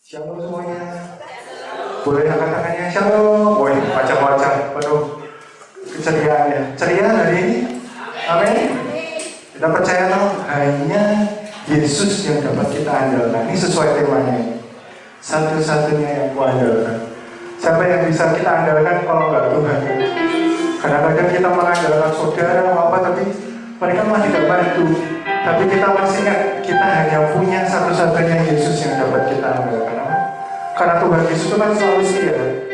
Shalom semuanya. Boleh angkat tangannya. Shalom. Woi, baca-baca penuh keceriaan ya. Ceria hari ini. Amin. Kita percaya dong, hanya Yesus yang dapat kita andalkan. Ini sesuai temanya. Satu-satunya yang kuandalkan. Siapa yang bisa kita andalkan kalau nggak Tuhan? Kadang-kadang kita mengandalkan saudara apa, tapi mereka malah tidak bantu. Tapi kita masih ingat, kita hanya punya satu-satunya Yesus yang dapat kita andalkan. Karena Tuhan Yesus itu kan selalu setia.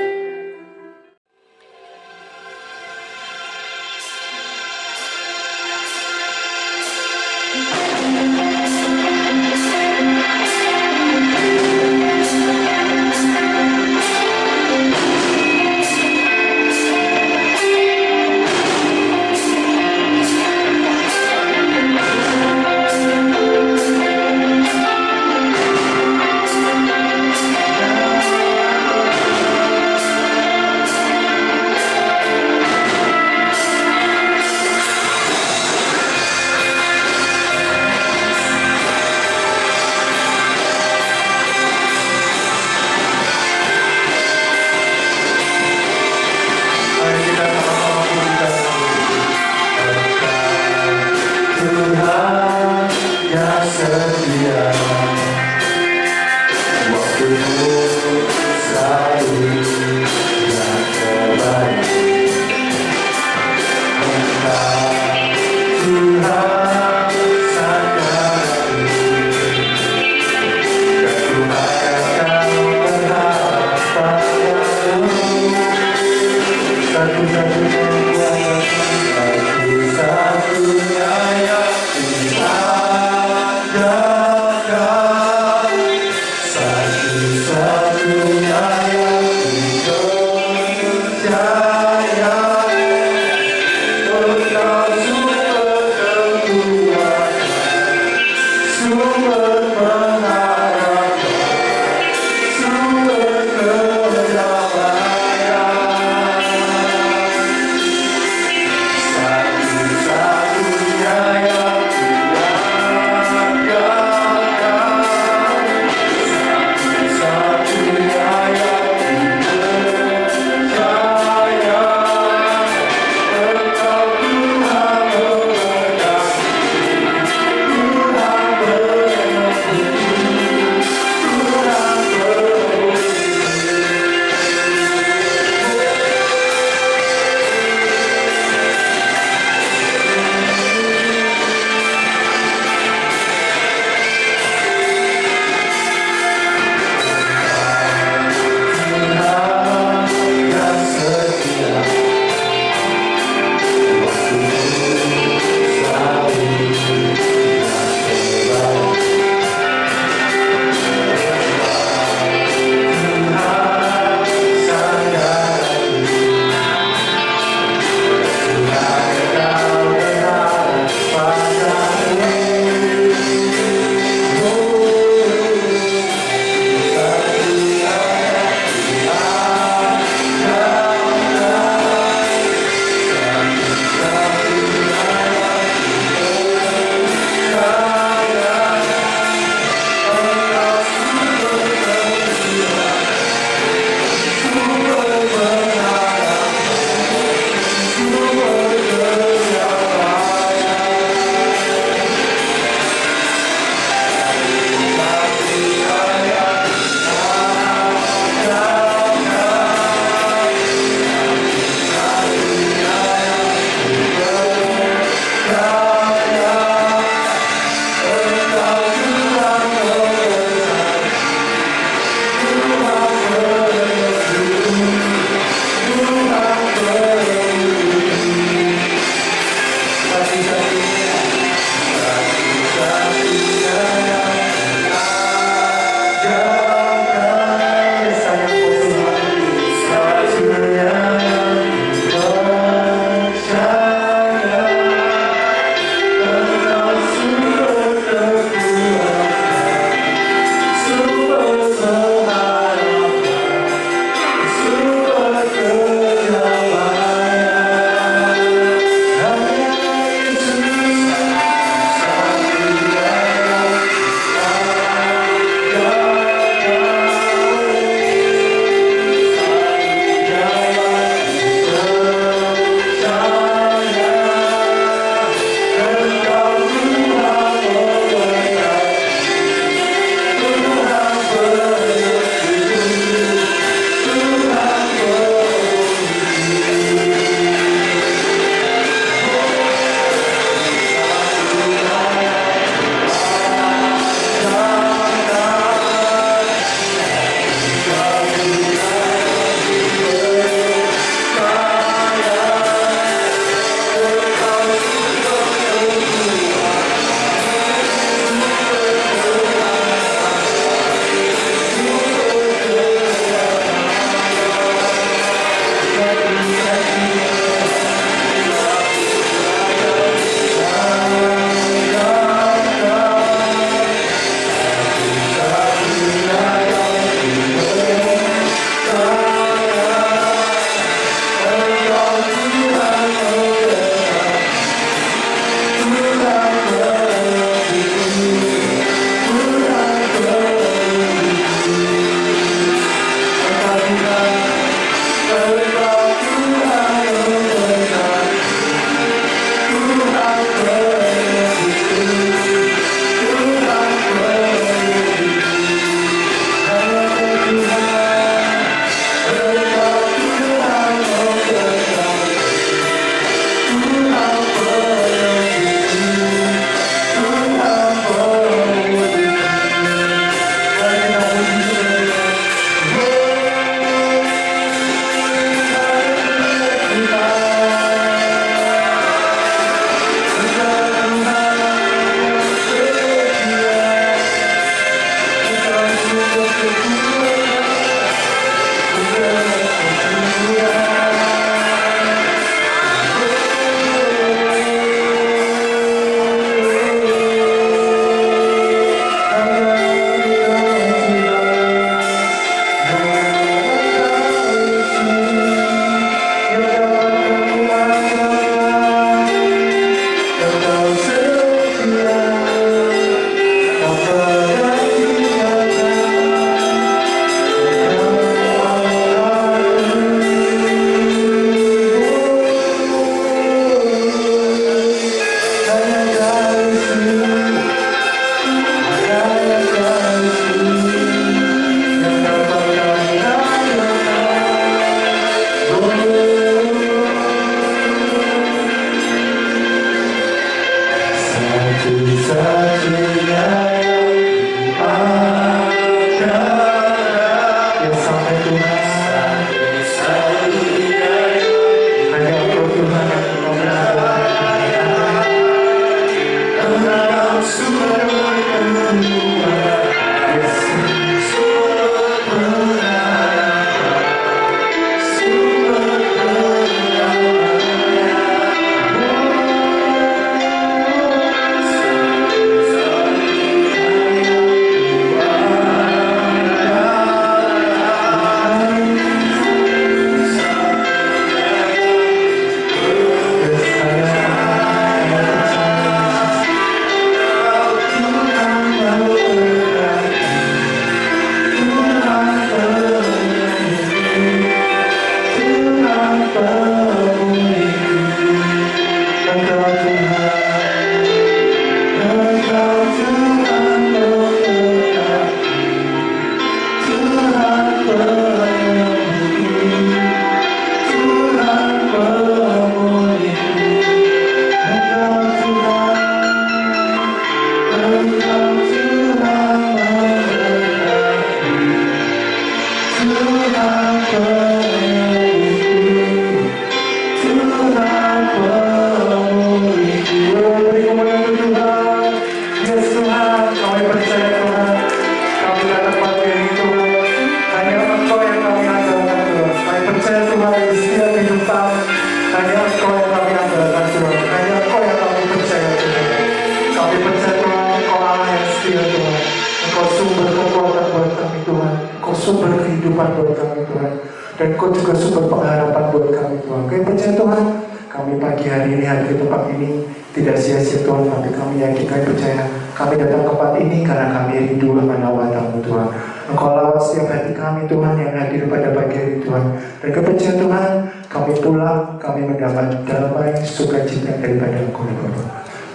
Sumber kehidupan buat kami Tuhan, dan Kau juga sumber pengharapan buat kami Tuhan. Kami percaya Tuhan, kami pagi hari ini hadir di tempat ini tidak sia-sia Tuhan, tapi kami yakin, kami percaya kami datang ke tempat ini karena kami rindu akan lawatan-Mu Tuhan. Engkau lawat setiap hati kami Tuhan yang hadir pada pagi hari Tuhan, dan kami percaya Tuhan, kami pulang, kami mendapat damai sukacita daripada Engkau ya Bapa.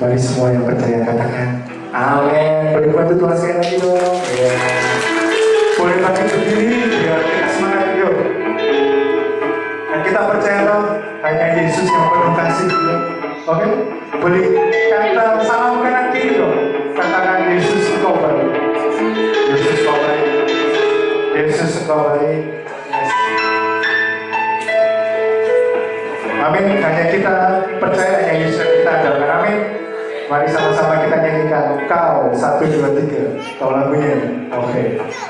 Mari semua yang percaya katakan amin. Beri bantu Tuhan sekali lagi dong. Boleh bangkit berdiri biar kita semangat yuk. Dan kita percaya loh, hanya Yesus yang penuh kasih. Oke? Boleh kata salam kanan kiri dong. Katakan Yesus engkau baik. Yesus engkau baik. Yesus engkau baik. Amin. Hanya kita percaya hanya Yesus yang kita adakan. Amin. Mari sama-sama kita nyanyikan Kau 1, 2, 3. Tahu lagunya? Oke. Kau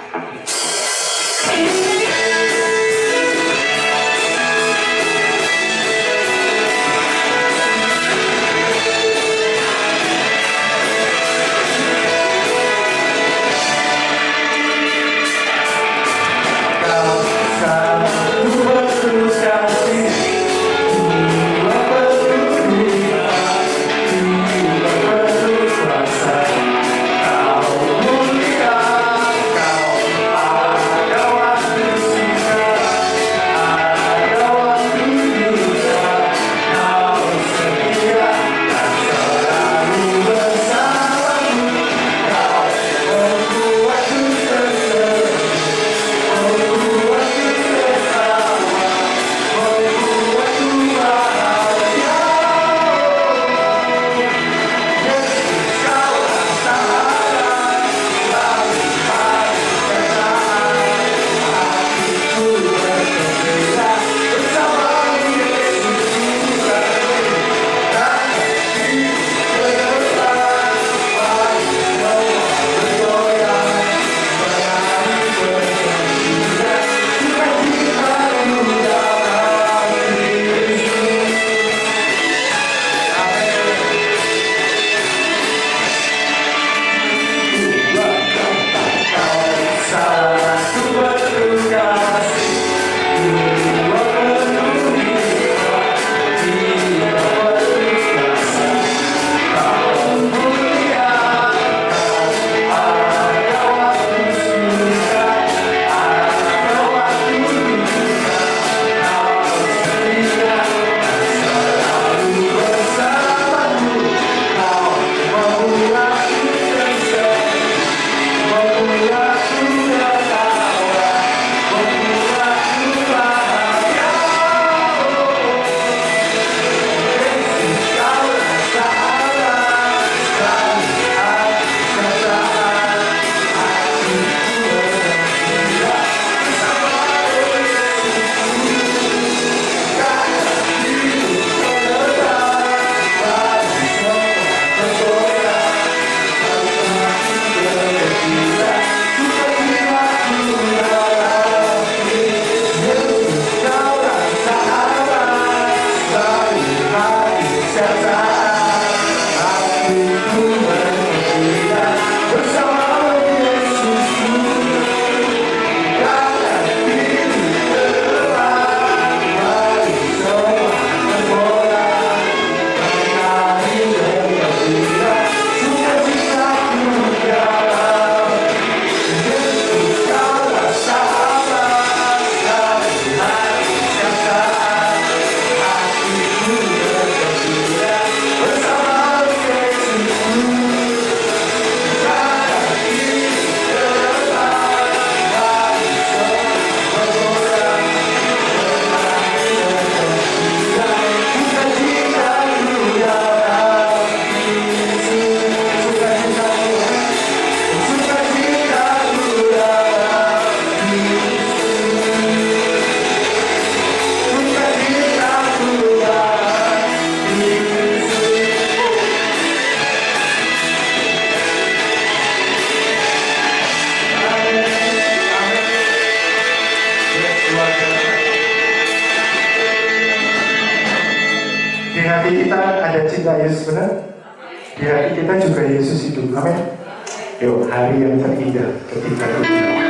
hati kita ada cinta Yesus, benar? Di hati kita juga Yesus hidup. Amin. Yuk, hari yang terindah ketika itu.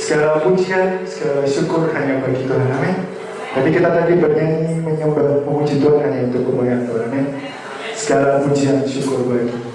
Segala pujian, segala syukur hanya bagi Tuhan. Amin. Jadi kita tadi bernyanyi, menyembah, memuji Tuhan hanya untuk kemuliaan Tuhan. Amin. Segala pujian, syukur bagi Tuhan.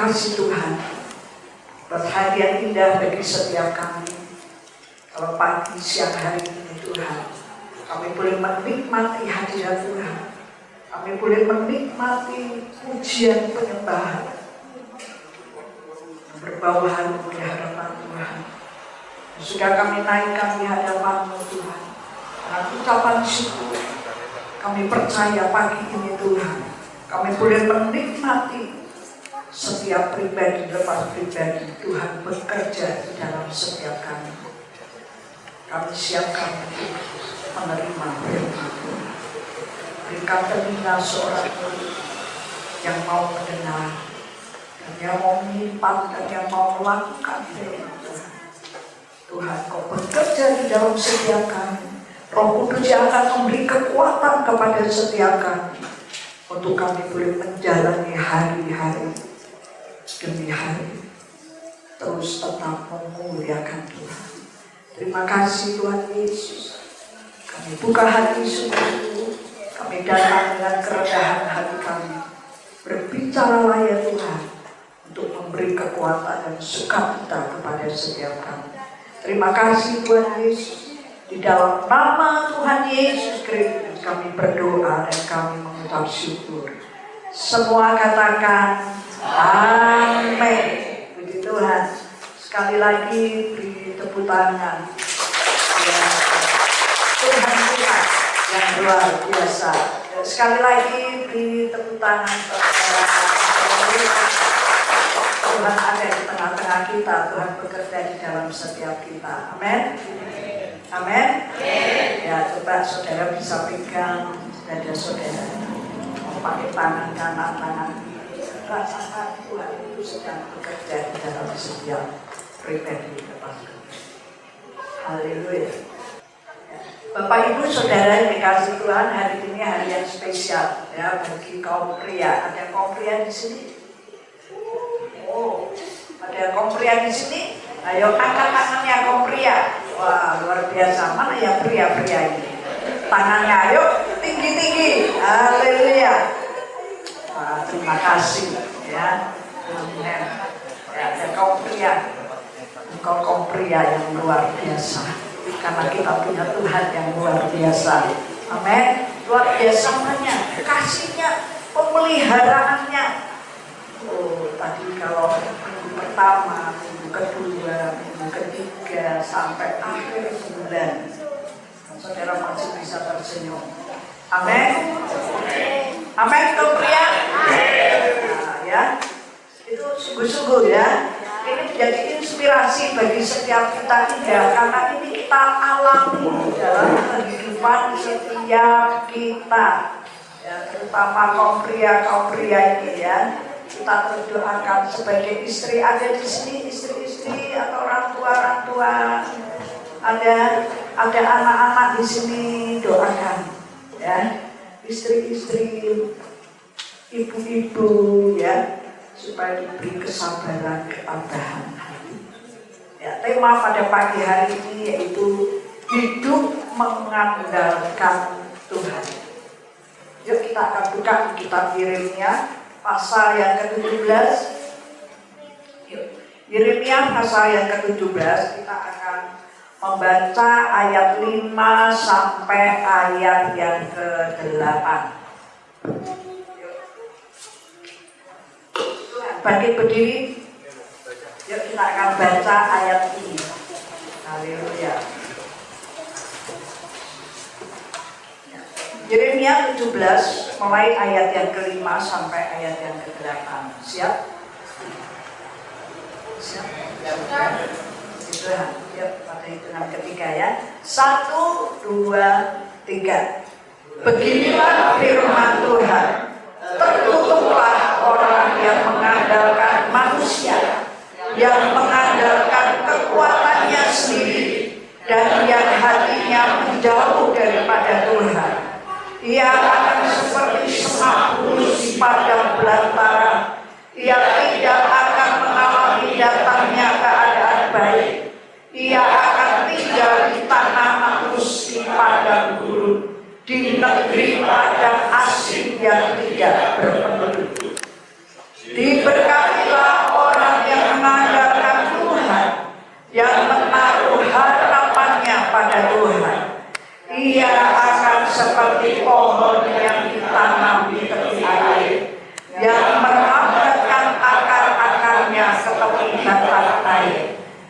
kasih Tuhan buat hari yang indah bagi setiap kami. Kalau pagi siang hari ini Tuhan, kami boleh menikmati hadirat Tuhan. Kami boleh menikmati pujian penyembahan berbau harum di hadapan Tuhan. Sudah kami naikkan di hadapan-Mu Tuhan. Dengan ucapan syukur, kami percaya pagi ini Tuhan, kami boleh menikmati setiap pribadi lepas pribadi. Tuhan bekerja di dalam setiap kami. Kami siapkan menerima firman Tuhan. Berikan telinga seorang murid yang mau mendengar, dan yang mau menyimpan, dan yang mau melakukan firman Tuhan. Tuhan, Kau bekerja di dalam setiap kami. Roh Kudus yang akan memberi kekuatan kepada setiap kami untuk kami boleh menjalani hari-hari demi hari, terus tetap memuliakan Tuhan. Terima kasih Tuhan Yesus. Kami buka hati sungguh-sungguh, kami datang dengan kerendahan hati kami. Berbicaralah ya Tuhan, untuk memberi kekuatan dan sukacita kepada setiap kami. Terima kasih Tuhan Yesus. Di dalam nama Tuhan Yesus Kristus kami berdoa dan kami mengucap syukur. Semua katakan amin. Puji Tuhan. Sekali lagi beri tepuk tangan. Ya, Tuhan yang luar biasa. Dan sekali lagi beri tepuk tangan kepada Tuhan ada di tengah-tengah kita. Tuhan bekerja di dalam setiap kita. Amin. Amin. Ya, coba saudara bisa pegang dada saudara. Pakai tangan kanan, tangan kiri. Rasakan Tuhan itu sedang bekerja di dalam setiap pribadi lepas. Haleluya. Bapak Ibu Saudara yang dikasih Tuhan, hari ini hari yang spesial ya bagi kaum pria. Ada kaum pria di sini? Oh, ada kaum pria di sini? Ayo angkat tangannya kaum pria. Wah, luar biasa. Mana ya pria-pria ini? Tangannya ayo tinggi-tinggi. Haleluya. Wah, terima kasih ya. Amin. Ya, ada kaum pria. Engkau kaum pria yang luar biasa. Karena kita punya Tuhan yang luar biasa. Amin. Luar biasanya, kasihnya, pemeliharaannya. Oh, tadi kalau minggu pertama, minggu kedua, minggu ketiga, sampai akhir bulan, saudara masih bisa tersenyum. Amin. Amin, kaum pria. Nah, ya, itu sungguh-sungguh ya. Ini menjadi inspirasi bagi setiap kita juga, karena ini kita alami dalam kehidupan setiap kita ya, terutama kaum pria ini ya. Kita berdoakan sebagai istri ada di sini, istri-istri atau orang tua, ada anak-anak di sini, doakan ya, istri-istri, ibu-ibu ya, supaya diberi kesabaran, ketabahan hati. Ya, tema pada pagi hari ini yaitu hidup mengandalkan Tuhan. Yuk kita akan buka kitab Yeremia pasal yang ke-17. Yuk, Yeremia pasal yang ke-17 kita akan membaca ayat 5 sampai ayat yang ke-8. Bangkit berdiri. Yuk kita akan baca ayat ini. Haleluya. Yeremia 17 mulai ayat yang ke-5 sampai ayat yang ke-8. Siap? Siap? Itu ya. Yuk pada hitungan ketiga ya. 1, 2, 3. Beginilah firman Tuhan. Terkutuklah orang yang mengandalkan manusia, yang mengandalkan kekuatannya sendiri, dan yang hatinya menjauh daripada Tuhan. Ia akan seperti semak bulus di padang belantara. Ia tidak akan mengalami datangnya keadaan baik. Ia akan tinggal di tanah makmus di padang gurun, di negeri padang asing yang tidak berpenduduk. Diberkatilah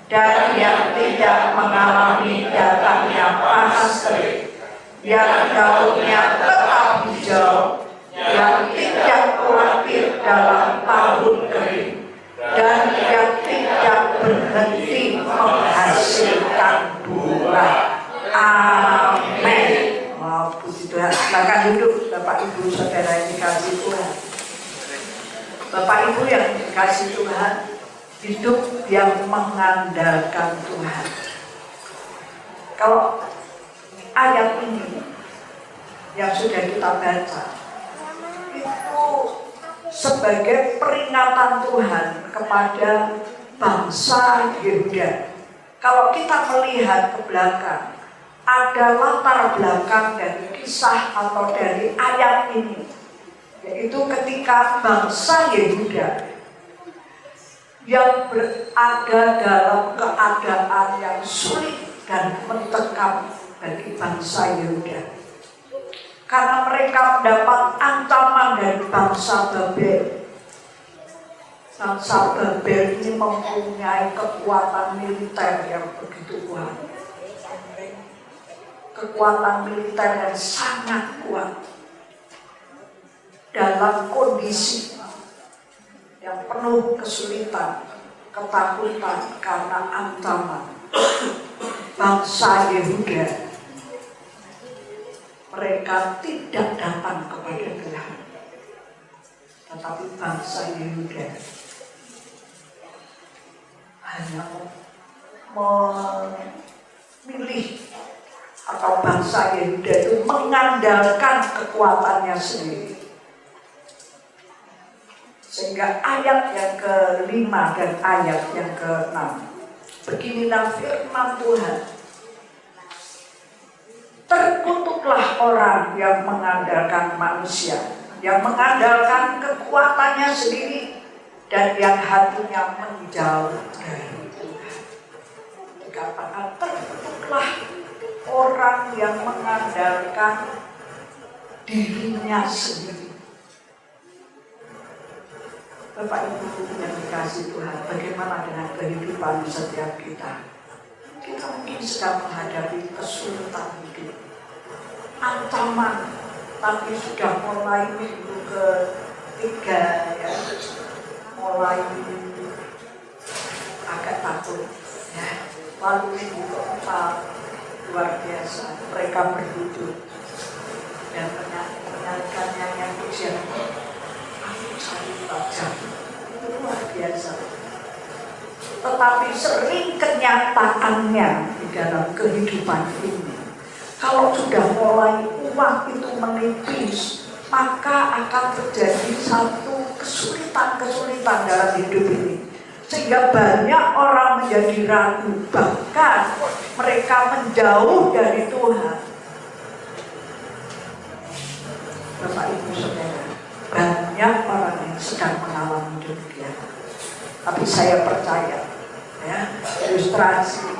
dan yang tidak mengalami datangnya panas terik, yang daunnya tetap hijau, yang tidak khawatir dalam tahun kering, dan yang tidak berhenti menghasilkan buah. Amin. Oh, puji Tuhan. Silakan duduk, Bapak Ibu Saudara yang dikasihi Tuhan. Bapak Ibu yang dikasihi Tuhan, hidup yang mengandalkan Tuhan. Kalau ayat ini yang sudah kita baca itu sebagai peringatan Tuhan kepada bangsa Yehuda. Kalau kita melihat ke belakang, ada latar belakang dari kisah atau dari ayat ini, yaitu ketika bangsa Yehuda yang berada dalam keadaan yang sulit dan mencekam bagi bangsa Yehuda. Karena mereka mendapat ancaman dari bangsa Babel. Bangsa Babel ini mempunyai kekuatan militer yang begitu kuat. Kekuatan militer yang sangat kuat. Dalam kondisi yang penuh kesulitan, ketakutan karena ancaman, bangsa Yehuda, mereka tidak datang kepada Tuhan, tetapi bangsa Yehuda hanya memilih, atau bangsa Yehuda itu mengandalkan kekuatannya sendiri. Sehingga ayat yang ke-5 dan ayat yang ke-6, beginilah firman Tuhan. Terkutuklah orang yang mengandalkan manusia, yang mengandalkan kekuatannya sendiri, dan yang hatinya menjauh dari Tuhan. Dikatakan terkutuklah orang yang mengandalkan dirinya sendiri. Bapak Ibu yang dikasihi Tuhan, bagaimana dengan kehidupan setiap kita? Kita mungkin sedang menghadapi kesulitan hidup, ancaman, tapi sudah mulai minggu ke-3 ya, mulai agak takut ya. Lalu minggu ke-4 luar biasa, mereka berwujud dan menyanyikannya yang ujian. Aku cari tajam, itu luar biasa. Tetapi sering kenyataannya di dalam kehidupan ini, kalau sudah mulai uang itu menipis, maka akan terjadi satu kesulitan-kesulitan dalam hidup ini. Sehingga banyak orang menjadi ragu, bahkan mereka menjauh dari Tuhan. Bapak Ibu Saudara, banyak orang yang sedang mengalami demikian. Tapi saya percaya, ya, ilustrasi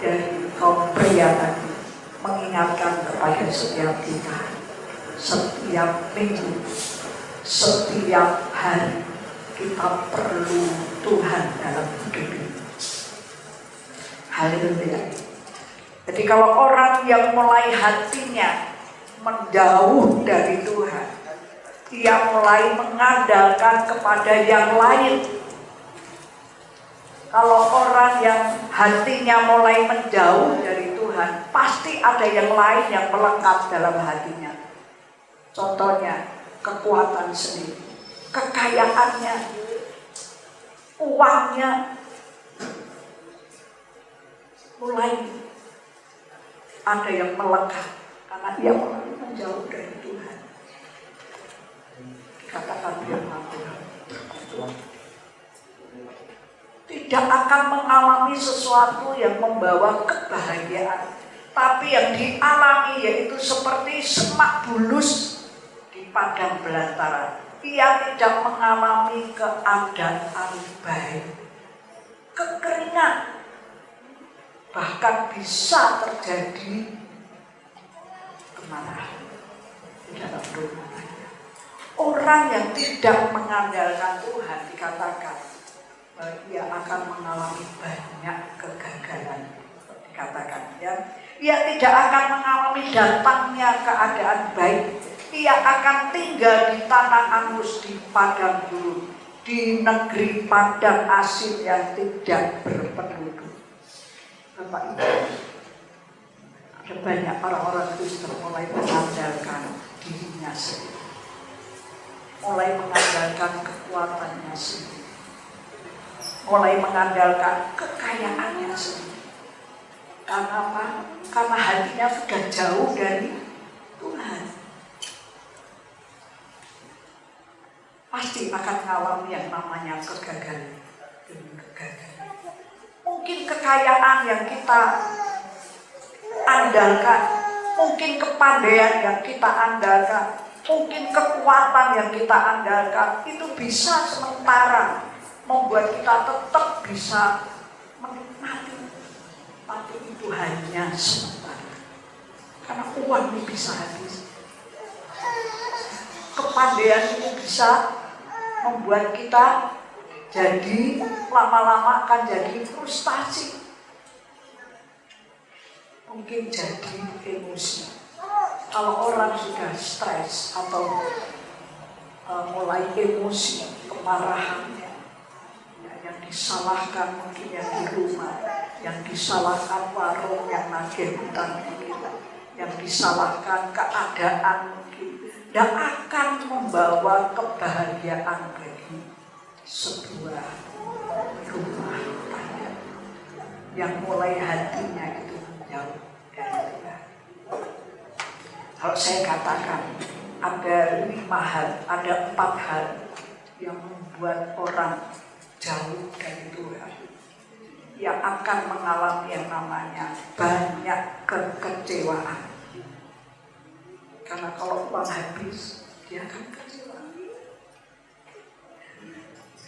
dari kaum pria tadi mengingatkan kepada setiap kita, setiap minggu, setiap hari kita perlu Tuhan dalam hidup ini. Haleluya. Jadi kalau orang yang mulai hatinya menjauh dari Tuhan, ia mulai mengandalkan kepada yang lain. Kalau orang yang hatinya mulai menjauh dari Tuhan, pasti ada yang lain yang melekat dalam hatinya. Contohnya, kekuatan sendiri, kekayaannya, uangnya, mulai ada yang melekat karena ia mulai menjauh dari Tuhan. Katakan firman Tuhan, tidak akan mengalami sesuatu yang membawa kebahagiaan, tapi yang dialami yaitu seperti semak bulus di padang belantara. Ia tidak mengalami keadaan baik, kekeringan, bahkan bisa terjadi kemarahan di dalam rumahnya. Orang yang tidak mengandalkan Tuhan dikatakan ia akan mengalami banyak Ia tidak akan mengalami datangnya keadaan baik. Ia akan tinggal di tanah angus, di padang gurun, di negeri padang asing yang tidak berpenduduk. Bapak Ibu, ada banyak orang-orang Kristen mulai mengandalkan dirinya sendiri, mulai mengandalkan kekuatannya sendiri, mulai mengandalkan kekayaannya sendiri. Karena apa? Karena hatinya sudah jauh dari Tuhan. Pasti akan mengalami yang namanya kegagalan demi kegagalan. Mungkin kekayaan yang kita andalkan, mungkin kepandaian yang kita andalkan, mungkin kekuatan yang kita andalkan, itu bisa sementara membuat kita tetap bisa menikmati. Tapi itu hanya sementara. Karena uang ini bisa habis. Kepandaian itu bisa membuat kita jadi lama-lama akan jadi frustasi. Mungkin jadi emosi. Kalau orang sudah stres atau mulai emosi, kemarahannya, ya, yang disalahkan mungkin yang di rumah, yang disalahkan warung yang nagih hutang kita, yang disalahkan keadaan mungkin, dan akan membawa kebahagiaan bagi sebuah rumah tangga yang mulai hatinya itu jauh dari Tuhan. Kalau saya katakan ada 5 hal, ada 4 hal yang membuat orang jauh dari Tuhan, yang akan mengalami yang namanya banyak kekecewaan. Karena kalau uang habis, dia akan kecewa.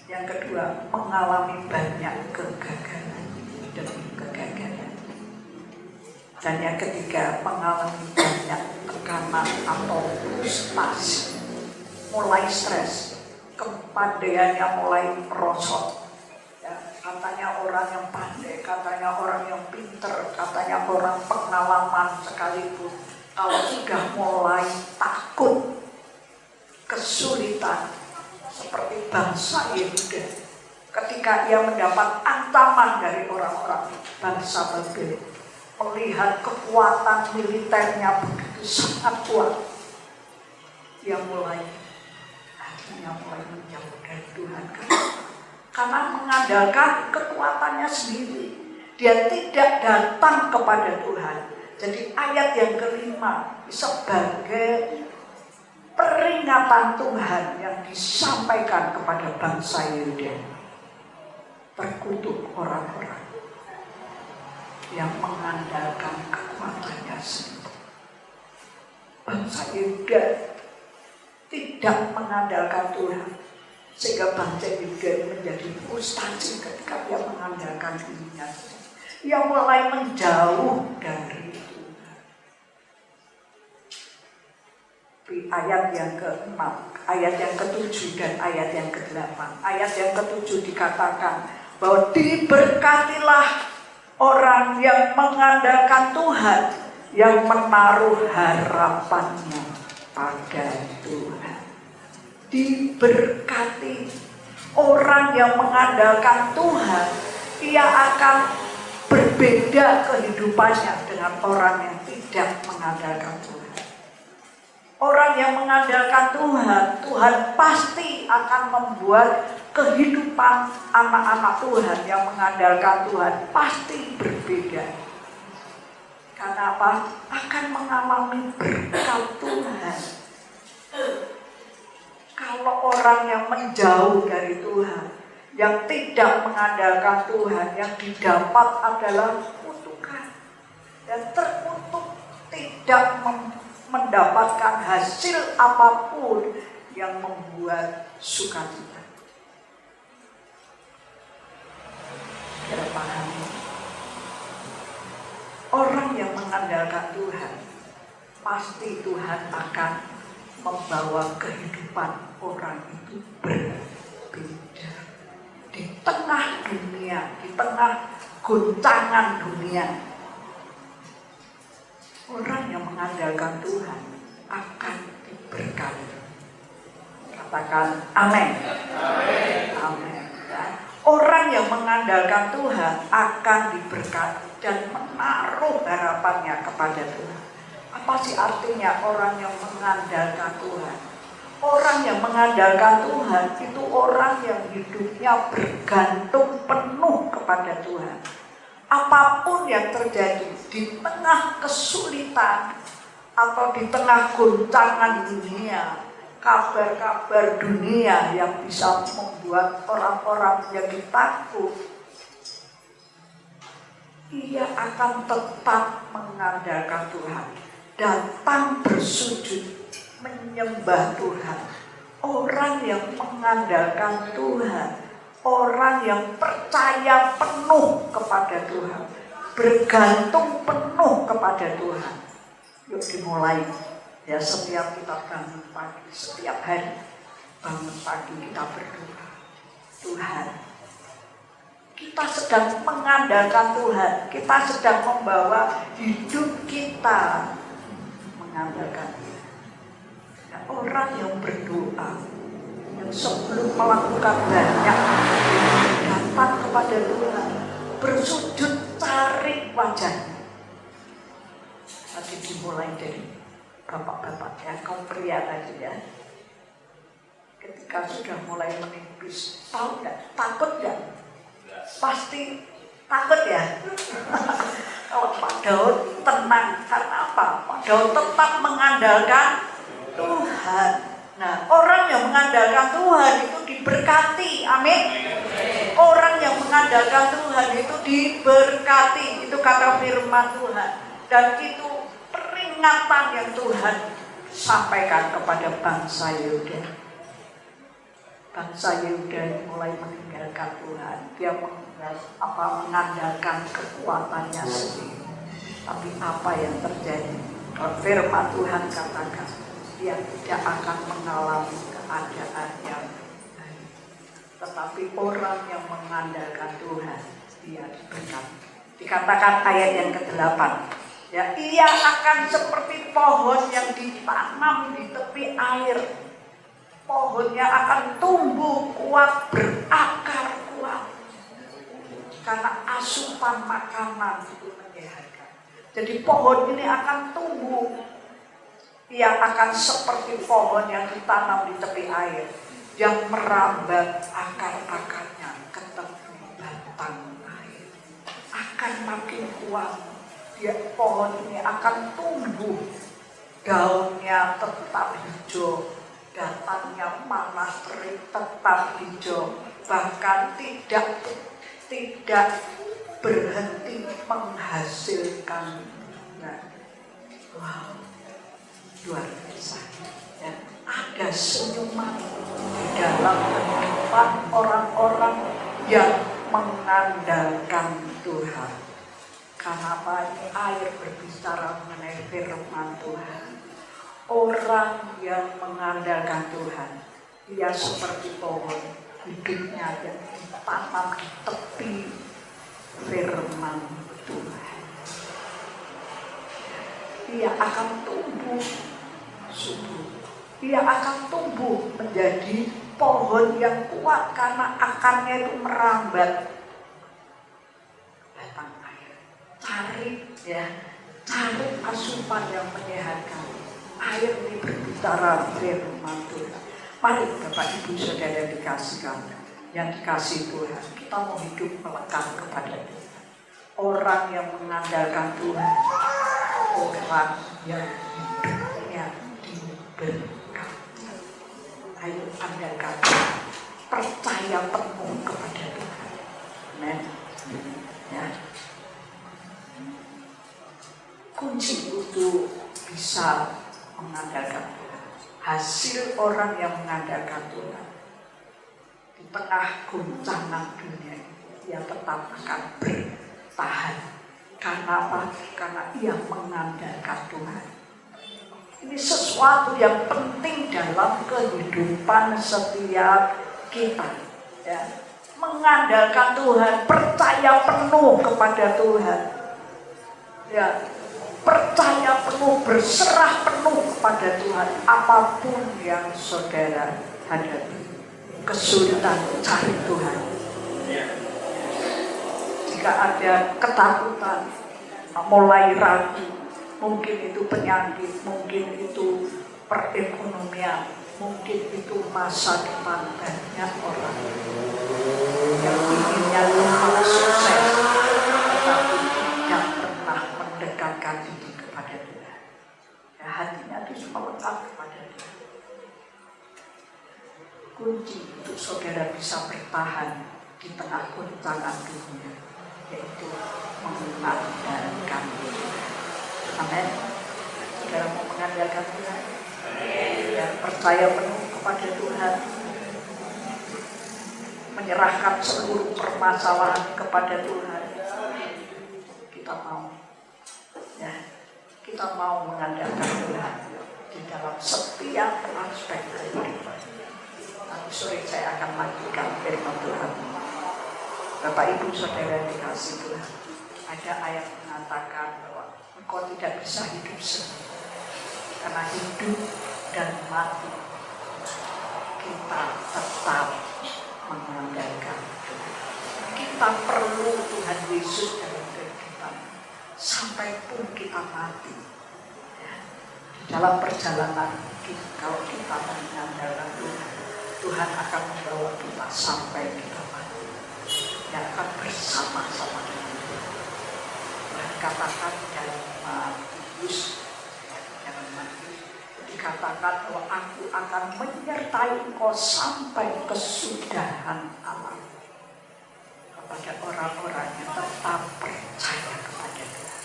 Yang kedua, mengalami banyak kegagalan demi kegagalan. Dan yang ketiga, mengalami banyak tekanan atau frustasi. Mulai stres, kepandaiannya mulai merosot. Katanya orang yang pandai, katanya orang yang pinter, katanya orang pengalaman sekalipun, kalau sudah mulai takut, kesulitan, seperti bangsa Yehuda, ketika ia mendapat ancaman dari orang-orang bangsa Babel, melihat kekuatan militernya begitu sangat kuat, ia hatinya mulai menjauh dari Tuhan. Karena mengandalkan kekuatannya sendiri, dia tidak datang kepada Tuhan. Jadi ayat yang kelima sebagai peringatan Tuhan yang disampaikan kepada bangsa Yehuda. Terkutuk orang-orang yang mengandalkan kekuatannya sendiri. Bangsa Yehuda tidak mengandalkan Tuhan, sehingga bangsa Yehuda menjadi frustasi ketika dia mengandalkan dirinya. Ia mulai menjauh dari Tuhan. Di ayat yang ke-6, ayat yang ke-7 dan ayat yang ke-8. Ayat yang ke-7 dikatakan bahwa diberkatilah orang yang mengandalkan Tuhan, yang menaruh harapannya pada Tuhan. Diberkati orang yang mengandalkan Tuhan, ia akan berbeda kehidupannya dengan orang yang tidak mengandalkan Tuhan. Orang yang mengandalkan Tuhan, Tuhan pasti akan membuat kehidupan anak-anak Tuhan yang mengandalkan Tuhan pasti berbeda. Karena apa? Akan mengalami berkat Tuhan. Kalau orang yang menjauh dari Tuhan, yang tidak mengandalkan Tuhan, yang didapat adalah kutukan. Dan terkutuk, tidak mendapatkan hasil apapun yang membuat sukacita. Kira paham? Orang yang mengandalkan Tuhan, pasti Tuhan akan membawa kehidupan orang itu berbeda. Di tengah dunia, di tengah goncangan dunia, Orang yang mengandalkan Tuhan akan diberkati. Katakan amin. Amin. Ya. Orang yang mengandalkan Tuhan akan diberkati dan menaruh harapannya kepada Tuhan. Apa sih artinya orang yang mengandalkan Tuhan? Orang yang mengandalkan Tuhan itu orang yang hidupnya bergantung penuh kepada Tuhan. Apapun yang terjadi di tengah kesulitan atau di tengah goncangan dunia, kabar-kabar dunia yang bisa membuat orang-orang menjadi takut, ia akan tetap mengandalkan Tuhan, datang bersujud menyembah Tuhan. Orang yang mengandalkan Tuhan, orang yang percaya penuh kepada Tuhan, bergantung penuh kepada Tuhan. Yuk dimulai ya, setiap kita bangun pagi, setiap hari bangun pagi kita berdoa. Tuhan, kita sedang mengandalkan Tuhan, kita sedang membawa hidup kita mengandalkan Tuhan. Nah, orang yang berdoa, yang sebelum melakukan banyak datang kepada Tuhan, bersujud cari wajahnya. Nanti dimulai dari bapak-bapak ya, kaum pria tadi ya. Ketika sudah mulai menipis, tahu nggak? Takut nggak? Pasti takut ya. Kalau Pak Daud tenang, karena apa? Pak Daud tetap mengandalkan Tuhan. Nah, orang yang mengandalkan Tuhan itu diberkati, amin. Orang yang mengandalkan Tuhan itu diberkati, itu kata firman Tuhan. Dan itu peringatan yang Tuhan sampaikan kepada bangsa Yehuda. Bangsa Yehuda mulai meninggalkan Tuhan. Dia mengandalkan kekuatannya sendiri. Tapi apa yang terjadi? Firman Tuhan katakan, dia tidak akan mengalami keadaan yang baik. Tetapi orang yang mengandalkan Tuhan, dia diberkati. Dikatakan ayat yang ke-8. Ya, ia akan seperti pohon yang ditanam di tepi air. Pohonnya akan tumbuh kuat, berakar kuat. Karena asupan makanan itu menyehatkan. Jadi pohon ini akan tumbuh. Ia akan seperti pohon yang ditanam di tepi air, yang merambat akar-akarnya ke tepi batang air. Akan makin kuat. Pohon ini akan tumbuh, daunnya tetap hijau, batangnya panas terik tetap hijau, bahkan tidak berhenti menghasilkan. Wow, luar biasa. Ya, ada senyuman di dalam kehidupan orang-orang yang mengandalkan Tuhan. Karena apa? Ini air berbicara mengenai firman Tuhan. Orang yang mengandalkan Tuhan, dia seperti pohon, hidupnya yang ditanam di tepi firman Tuhan. Dia akan tumbuh subur. Dia akan tumbuh menjadi pohon yang kuat karena akarnya itu merambat batang air. Cari asupan yang menyehatkan. Air ini berbicara firman Tuhan. Mari Bapak Ibu Saudara dikasihkan, yang dikasih Tuhan, kita mau hidup melekat kepada Tuhan. Orang yang mengandalkan Tuhan, orang yang hidupnya diberkati. Ayo andalkan, percaya penuh kepada Tuhan. Amen. Ya. Kunci untuk bisa mengandalkan Tuhan, hasil orang yang mengandalkan Tuhan di tengah goncangan dunia, dia tetap akan bertahan. Karena apa? Karena ia mengandalkan Tuhan. Ini sesuatu yang penting dalam kehidupan setiap kita. Ya. Mengandalkan Tuhan, percaya penuh kepada Tuhan. Ya. percaya penuh, berserah penuh kepada Tuhan. Apapun yang saudara hadapi, kesulitan, cari Tuhan. Jika ada ketakutan, mulai ragu, mungkin itu penyakit, mungkin itu perekonomian, mungkin itu masa depan. Banyak orang yang inginnya lemak sukses, tetapi tidak pernah mendekatkan diri kepada Tuhan. Ya, hatinya itu melekat kepada Tuhan. Kunci untuk saudara bisa bertahan di tengah goncangan dunia, yaitu mengandalkan Tuhan. Amin. Saudara mau mengandalkan Tuhan, dan percaya penuh kepada Tuhan, menyerahkan seluruh permasalahan kepada Tuhan. Kita mau, ya, kita mau mengandalkan Tuhan di dalam setiap aspek kehidupan. Nanti sore saya akan lanjutkan firman Tuhan. Bapak Ibu Saudara dikasih Tuhan, ada ayat mengatakan bahwa engkau tidak bisa hidup sendiri, karena hidup dan mati kita tetap mengandalkan Tuhan. Kita perlu Tuhan Yesus dalam kehidupan sampai pun kita mati. Di dalam perjalanan kita, kalau kita mengandalkan Tuhan, Tuhan akan membawa kita sampai kita mati, yang akan bersama-sama dengan Tuhan. Tuhan katakan dalam Matius, dalam Matius dikatakan bahwa aku akan menyertai engkau sampai kesudahan alam. Kepada orang-orang yang tetap percaya kepada Tuhan.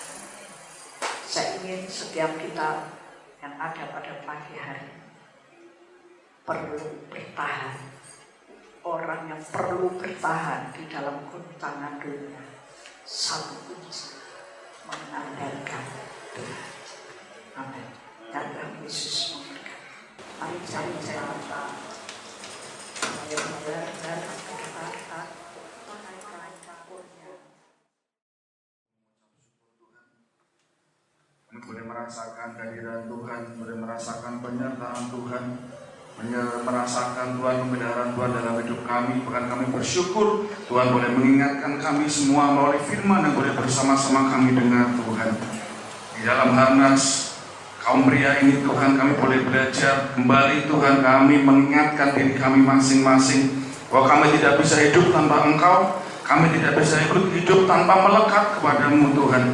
Saya ingin setiap kita yang ada pada pagi hari perlu bertahan. Orang yang perlu bertahan di dalam goncangan dunia, satu kunci, mengandalkan Tuhan. Amin. Dan Tuhan Yesus memberkati. Mari cari jalan yang benar dan kata-kata mengenai campurnya. Kami boleh merasakan kehadiran Tuhan, boleh merasakan penyertaan Tuhan, merasakan Tuhan pemeliharaan Tuhan dalam hidup kami. Bahkan kami bersyukur Tuhan boleh mengingatkan kami semua melalui firman yang boleh bersama-sama kami dengar Tuhan. Di dalam Harnas kaum pria ini Tuhan, kami boleh belajar kembali Tuhan, kami mengingatkan diri kami masing-masing bahwa kami tidak bisa hidup tanpa Engkau, kami tidak bisa hidup tanpa melekat kepadamu Tuhan.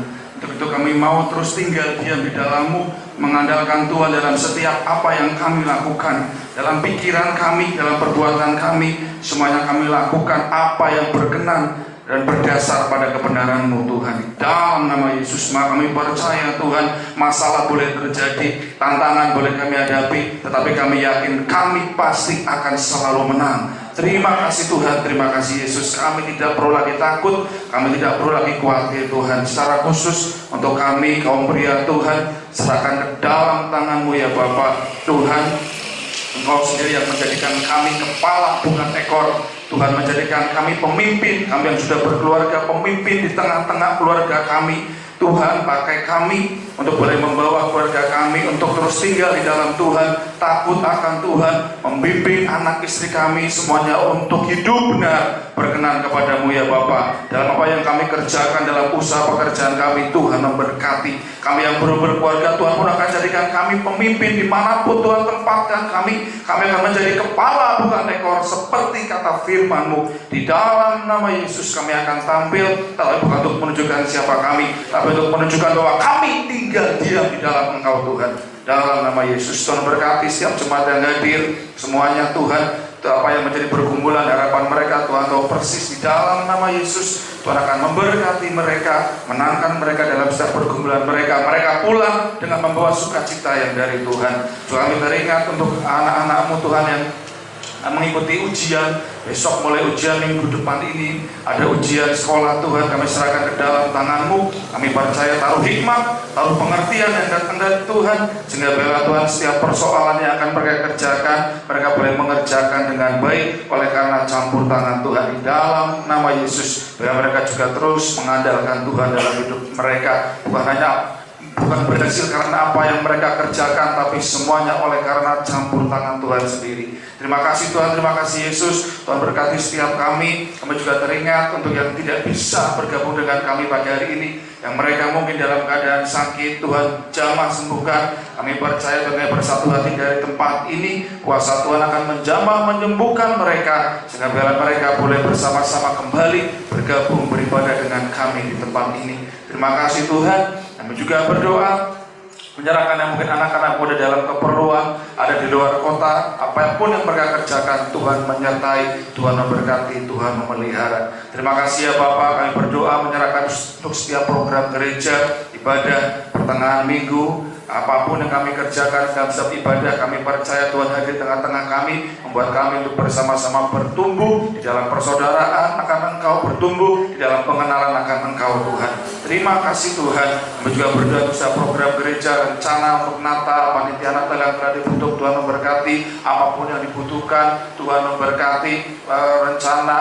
Untuk itu kami mau terus tinggal diam di dalam-Mu, mengandalkan Tuhan dalam setiap apa yang kami lakukan, dalam pikiran kami, dalam perbuatan kami, semuanya kami lakukan apa yang berkenan dan berdasar pada kebenaran-Mu Tuhan. Dalam nama Yesus, maka kami percaya Tuhan, masalah boleh terjadi, tantangan boleh kami hadapi, tetapi kami yakin kami pasti akan selalu menang. Terima kasih Tuhan, terima kasih Yesus. Kami tidak perlu lagi takut, kami tidak perlu lagi khawatir Tuhan. Secara khusus untuk kami kaum pria Tuhan, serahkan ke dalam tangan-Mu ya Bapa. Tuhan, Engkau sendiri yang menjadikan kami kepala bukan ekor. Tuhan menjadikan kami pemimpin, kami yang sudah berkeluarga, pemimpin di tengah-tengah keluarga kami. Tuhan, pakai kami untuk boleh membawa keluarga kami untuk terus tinggal di dalam Tuhan, takut akan Tuhan, membimbing anak istri kami semuanya untuk hidup benar, berkenan kepadamu ya Bapa. Dalam apa yang kami kerjakan, dalam usaha pekerjaan kami, Tuhan memberkati. Kami yang baru berkeluarga, Tuhan pun akan jadikan kami pemimpin dimanapun Tuhan tempatkan kami. Kami akan menjadi kepala bukan ekor, seperti kata firman-Mu. Di dalam nama Yesus kami akan tampil, tapi bukan untuk menunjukkan siapa kami, tapi untuk menunjukkan bahwa kami tinggal diam di dalam Engkau Tuhan. Dalam nama Yesus, Tuhan berkati setiap jemaat yang hadir, semuanya Tuhan. Apa yang menjadi pergumulan harapan mereka, Tuhan tahu persis. Di dalam nama Yesus, Tuhan akan memberkati mereka, menangkan mereka dalam setiap pergumulan mereka. Mereka pulang dengan membawa sukacita yang dari Tuhan. Tuhan, kami teringat untuk anak-anak-Mu Tuhan yang mengikuti ujian. Besok mulai ujian minggu depan ini ada ujian sekolah Tuhan, kami serahkan ke dalam tangan-Mu. Kami percaya taruh hikmat, taruh pengertian yang datang dari Tuhan, sehingga bila Tuhan setiap persoalan yang akan mereka kerjakan, mereka boleh mengerjakan dengan baik oleh karena campur tangan Tuhan. Di dalam nama Yesus, biar mereka juga terus mengandalkan Tuhan dalam hidup mereka, bukan hanya bukan berhasil karena apa yang mereka kerjakan, tapi semuanya oleh karena campur tangan Tuhan sendiri. Terima kasih Tuhan, terima kasih Yesus. Tuhan berkati setiap kami. Kami juga teringat untuk yang tidak bisa bergabung dengan kami pagi hari ini, yang mereka mungkin dalam keadaan sakit, Tuhan jamah sembuhkan. Kami percaya dengan bersatu hati dari tempat ini, kuasa Tuhan akan menjamah menyembuhkan mereka, sehingga bila mereka boleh bersama-sama kembali bergabung beribadah dengan kami di tempat ini. Terima kasih Tuhan. Kami juga berdoa menyerahkan yang mungkin anak-anak muda dalam keperluan, ada di luar kota, apapun yang mereka kerjakan, Tuhan menyertai, Tuhan memberkati, Tuhan memelihara. Terima kasih ya Bapak, kami berdoa menyerahkan untuk setiap program gereja, ibadah, pertengahan minggu, apapun yang kami kerjakan dalam setiap ibadah, kami percaya Tuhan hadir tengah-tengah kami, membuat kami untuk bersama-sama bertumbuh di dalam persaudaraan akan Engkau, bertumbuh di dalam pengenalan akan Engkau Tuhan. Terima kasih Tuhan. Kami juga berdoa untuk program gereja, rencana untuk Natal, panitia Natal yang telah dibentuk, Tuhan memberkati, apapun yang dibutuhkan, Tuhan memberkati, rencana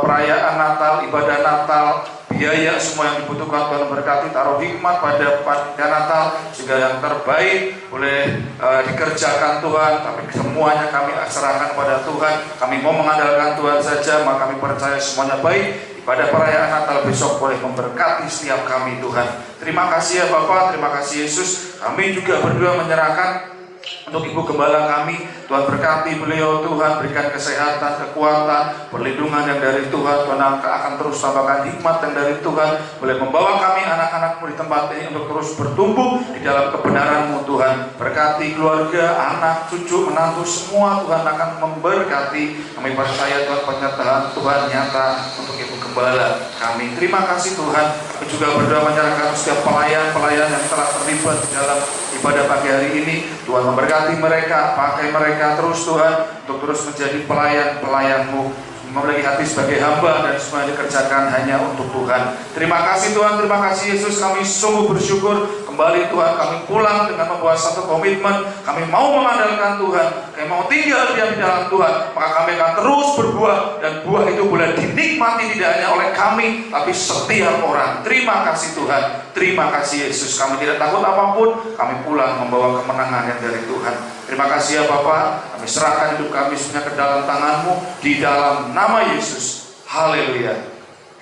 perayaan Natal, ibadah Natal, biaya semua yang dibutuhkan, Tuhan memberkati, taruh hikmat pada panitia Natal sehingga yang terbaik boleh dikerjakan Tuhan. Tapi semuanya kami serahkan pada Tuhan. Kami mau mengandalkan Tuhan saja, maka kami percaya semuanya baik. Pada perayaan Natal besok boleh memberkati setiap kami Tuhan. Terima kasih ya Bapak, terima kasih Yesus. Kami juga berdoa menyerahkan untuk Ibu Gembala kami, Tuhan berkati beliau, Tuhan berikan kesehatan, kekuatan, perlindungan yang dari Tuhan. Tuhan akan terus tambahkan hikmat yang dari Tuhan, boleh membawa kami anak-anakmu di tempat ini untuk terus bertumbuh di dalam kebenaran-Mu Tuhan. Berkati keluarga, anak, cucu, menantu, semua Tuhan akan memberkati. Kami percaya Tuhan penyertaan Tuhan nyata untuk Ibu Gembala kami. Terima kasih Tuhan. Kami juga berdoa menyerahkan setiap pelayan-pelayan yang telah terlibat di dalam ibadah pagi hari ini. Tuhan memberkati mereka, pakai mereka terus Tuhan untuk terus menjadi pelayan-pelayan-Mu, memiliki hati sebagai hamba dan semua dikerjakan hanya untuk Tuhan. Terima kasih Tuhan, terima kasih Yesus. Kami sungguh bersyukur kembali Tuhan, kami pulang dengan membawa satu komitmen. Kami mau mengandalkan Tuhan, kami mau tinggal diam di dalam Tuhan, maka kami akan terus berbuah, dan buah itu boleh dinikmati tidak hanya oleh kami, tapi setiap orang. Terima kasih Tuhan, terima kasih Yesus. Kami tidak takut apapun, kami pulang membawa kemenangan yang dari Tuhan. Terima kasih ya Bapak, kami serahkan hidup kami semuanya ke dalam tangan-Mu, di dalam nama Yesus. Haleluya.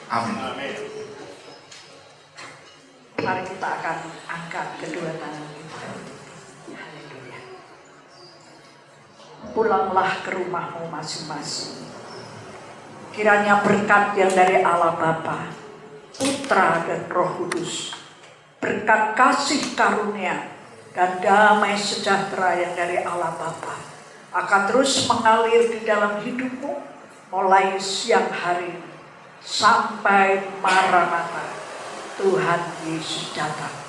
Amin. Mari kita akan angkat kedua tangan kita. Haleluya. Pulanglah ke rumahmu masing-masing. Kiranya berkat yang dari Allah Bapa, Putra dan Roh Kudus, berkat kasih karunia dan damai sejahtera yang dari Allah Bapa akan terus mengalir di dalam hidupmu mulai siang hari sampai Maranatha, Tuhan Yesus datang.